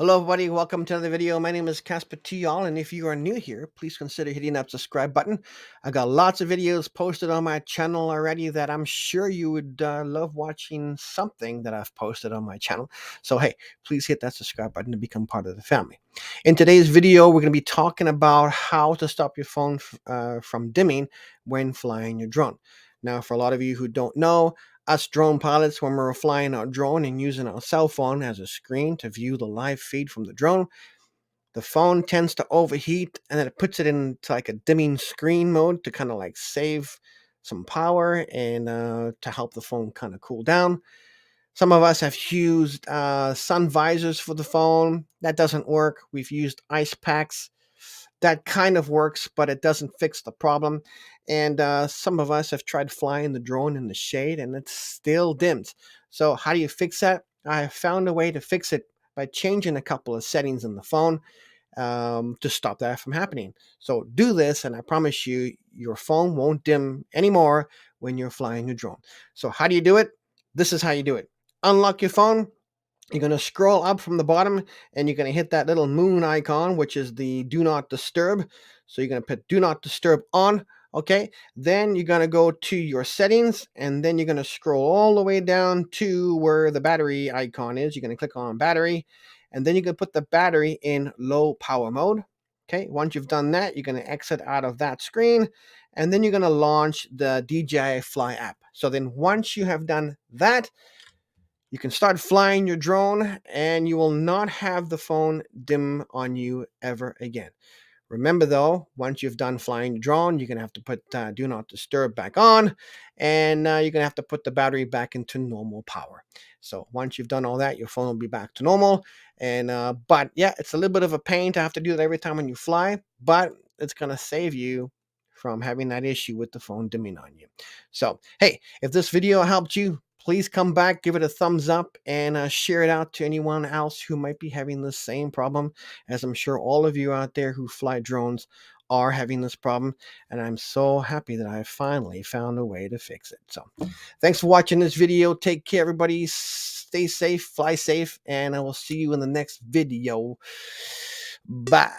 Hello, everybody. Welcome to another video. My name is Casper to y'all, and if you are new here, please consider hitting that subscribe button. I got lots of videos posted on my channel already that I'm sure you would love watching something that I've posted on my channel. So, hey, please hit that subscribe button to become part of the family. In today's video, we're going to be talking about how to stop your phone from dimming when flying your drone. Now, for a lot of you who don't know, us drone pilots, when we're flying our drone and using our cell phone as a screen to view the live feed from the drone, the phone tends to overheat and then it puts it into like a dimming screen mode to kind of like save some power and to help the phone kind of cool down. Some of us have used sun visors for the phone. That doesn't work. We've used ice packs. That kind of works, but it doesn't fix the problem. And some of us have tried flying the drone in the shade and it still dims. So, how do you fix that? I have found a way to fix it by changing a couple of settings in the phone to stop that from happening. So, do this, and I promise you, your phone won't dim anymore when you're flying your drone. So, how do you do it? This is how you do it. Unlock your phone. You're going to scroll up from the bottom and you're going to hit that little moon icon, which is the do not disturb. So you're going to put do not disturb on. Okay. Then you're going to go to your settings and then you're going to scroll all the way down to where the battery icon is. You're going to click on battery and then you can put the battery in low power mode. Okay. Once you've done that, you're going to exit out of that screen and then you're going to launch the DJI Fly app. So then once you have done that, you can start flying your drone and you will not have the phone dim on you ever again. Remember though, once you've done flying your drone, you're going to have to put do not disturb back on and you're going to have to put the battery back into normal power. So once you've done all that, your phone will be back to normal. And but yeah, it's a little bit of a pain to have to do that every time when you fly, but it's going to save you from having that issue with the phone dimming on you. So, hey, if this video helped you, please come back, give it a thumbs up, and share it out to anyone else who might be having the same problem, as I'm sure all of you out there who fly drones are having this problem. And I'm so happy that I finally found a way to fix it. So, thanks for watching this video. Take care, everybody. Stay safe, fly safe, and I will see you in the next video. Bye.